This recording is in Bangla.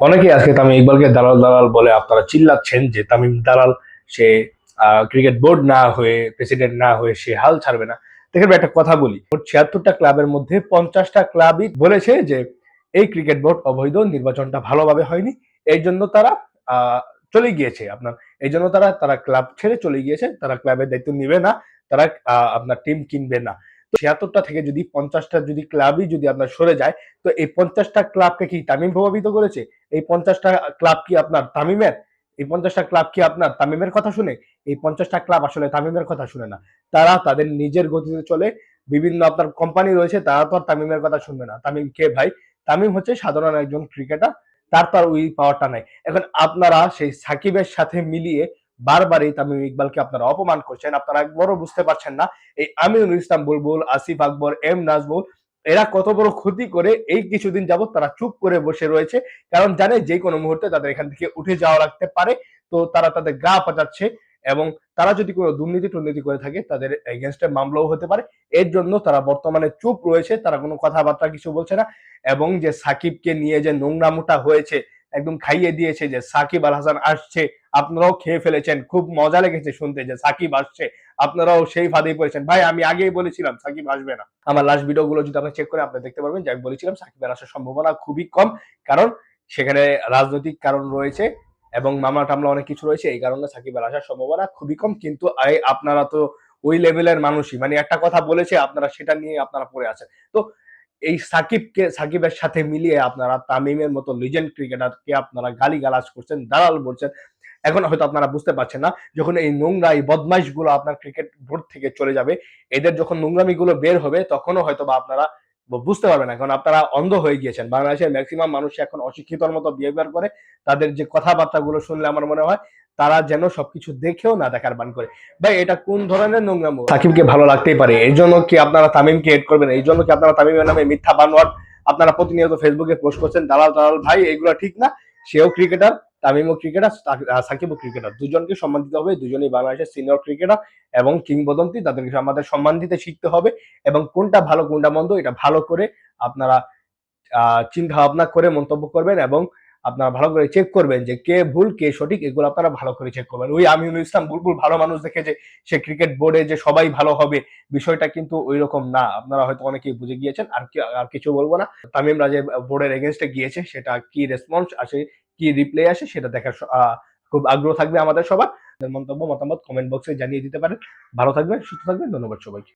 অনেকেই আজকে তামিম ইকবালকে দালাল দালাল বলে আপনারা চিল্লাচ্ছেন যে তামিম দালাল, সে ক্রিকেট বোর্ড না হয়ে, প্রেসিডেন্ট না হয়ে সে হাল ছাড়বে না। দেখেন ভাই, একটা কথা বলি, 76টা ক্লাবের মধ্যে 50টা ক্লাবই বলেছে যে এই ক্রিকেট বোর্ড অবৈধ, নির্বাচনটা ভালোভাবে হয়নি, এই জন্য তারা আহ চলে গিয়েছে আপনার, এই জন্য তারা তারা ক্লাব ছেড়ে চলে গিয়েছে, তারা ক্লাবের দায়িত্ব নিবে না, তারা আপনার টিম কিনবে না। 76টা থেকে যদি 50টা যদি ক্লাবই যদি আপনার সরে যায়, তো এই 50টা ক্লাবকে কি তামিম প্রভাবিত করেছে? এই 50টা ক্লাব কি আপনার তামিমের? এই 50টা ক্লাব কি আপনার তামিমের কথা শুনে? এই 50টা ক্লাব আসলে তামিমের কথা শুনে না। তারা তাদের নিজের গতিতে চলে। বিভিন্ন আপনার কোম্পানি রয়েছে, তারা তো আর তামিমের কথা শুনবে না। তামিম কে ভাই? তামিম হচ্ছে সাধারণ একজন ক্রিকেটার, তার তো আর ওই পাওয়ারটা নাই। এখন আপনারা সেই সাকিবের সাথে মিলিয়ে বারবারই তামিম ইকবালকে আপনারা অপমান করছেন। আপনারা একবারও বুঝতে পারছেন না এই আমিনুল ইসলাম বুলবুল, আসিফ আকবর, এম নাজমুল এরা কত বড় ক্ষতি করে এই কিছুদিন যাবত তারা চুপ করে বসে রয়েছে। কারণ জানে যে কোনো মুহূর্তে তাদের এখান থেকে উঠে যাওয়া লাগতে পারে। তো তারা তাদের গা পাচাচ্ছে, এবং তারা যদি কোনো দুর্নীতি টুর্নীতি করে থাকে তাদের এগেনস্টে মামলাও হতে পারে। এর জন্য তারা বর্তমানে চুপ রয়েছে, তারা কোনো কথাবার্তা কিছু বলছে না। এবং যে সাকিবকে নিয়ে যে নোংরামোটা হয়েছে, একদম খাইয়ে দিয়েছে যে সাকিব আল হাসান আসছে, আপনারাও খেয়ে ফেলেছেন। খুব মজা লেগেছে শুনতে যে সাকিব আসছে, আপনারাও সেই ফাঁদেই পড়েছেন। ভাই আমি আগেই বলেছিলাম সাকিব আসবে না। আমার লাস্ট ভিডিও গুলো যদি আপনি চেক করেন আপনি দেখতে পারবেন যে আমি বলেছিলাম সাকিবের আসার সম্ভাবনা খুবই কম। কারণ সেখানে রাজনৈতিক কারণ রয়েছে এবং মামলা টামলা অনেক কিছু রয়েছে, এই কারণে সাকিবের আসার সম্ভাবনা খুবই কম। কিন্তু আপনারা তো ওই লেভেলের মানুষই, মানে একটা কথা বলেছে আপনারা সেটা নিয়ে আপনারা পড়ে আছেন। তো এই সাকিবের সাথে মিলিয়ে আপনারা তামিমের মতো লিজেন্ড ক্রিকেটারকে আপনারা গালিগালাজ করছেন, দালাল বলছেন। এখন হয়তো আপনারা বুঝতে পারছেন না, যখন এই নোংরা এই বদমাইশ গুলো আপনার ক্রিকেট বোর্ড থেকে চলে যাবে, এদের যখন নোংরামি গুলো বের হবে তখনও হয়তো বা আপনারা বুঝতে পারবেন না, কারণ আপনারা অন্ধ হয়ে গিয়েছেন। বাংলাদেশের ম্যাক্সিমাম মানুষ এখন অশিক্ষিতর মতো বিহেভিয়ার করে। তাদের যে কথাবার্তা গুলো শুনলে আমার মনে হয় তারা যেন সবকিছু দেখেও না দেখার বান করে। ভাই এটা কোন ধরনের নোংরামো? সাকিবকে ভালো লাগতেই পারে, এই জন্য কি আপনারা তামিমকে হেড করবেন? এই জন্য কি আপনারা তামিমের নামে মিথ্যা বানোয়াট আপনারা প্রতিনিয়ত ফেসবুকে পোস্ট করছেন? দালাল দালাল ভাই, এগুলো ঠিক না। সেও ক্রিকেটার, তামিমও ক্রিকেটার, সাকিবও ক্রিকেটার। দুজনকে সম্মান দিতে হবে, দুজনেই বাংলাদেশের সিনিয়র ক্রিকেটার এবং কিংবদন্তি। তাদেরকে আমাদের সম্মান দিতে শিখতে হবে, এবং কোনটা ভালো কোনটা মন্দ এটা ভালো করে আপনারা চিন্তা ভাবনা করে মন্তব্য করবেন, এবং আপনারা ভালো করে চেক করবেন যে কে ভুল কে সঠিক, এগুলো আপনারা ভালো করে চেক করবেন। ওই আমিনুল ইসলাম বুলবুল ভালো মানুষ দেখে যে সে ক্রিকেট বোর্ডে যে সবাই ভালো হবে, বিষয়টা কিন্তু ওই রকম না। আপনারা হয়তো অনেকেই বুঝে গিয়েছেন। আর কিছু বলবো না। তামিম রাজে বোর্ডের এগেনস্টে গিয়েছে, সেটা কি রেসপন্স আসে, কি রিপ্লে আসে, সেটা দেখার খুব আগ্রহ থাকবে আমাদের সবার। মন্তব্য মতামত কমেন্ট বক্সে জানিয়ে দিতে পারেন। ভালো থাকবেন, সুস্থ থাকবেন, ধন্যবাদ সবাইকে।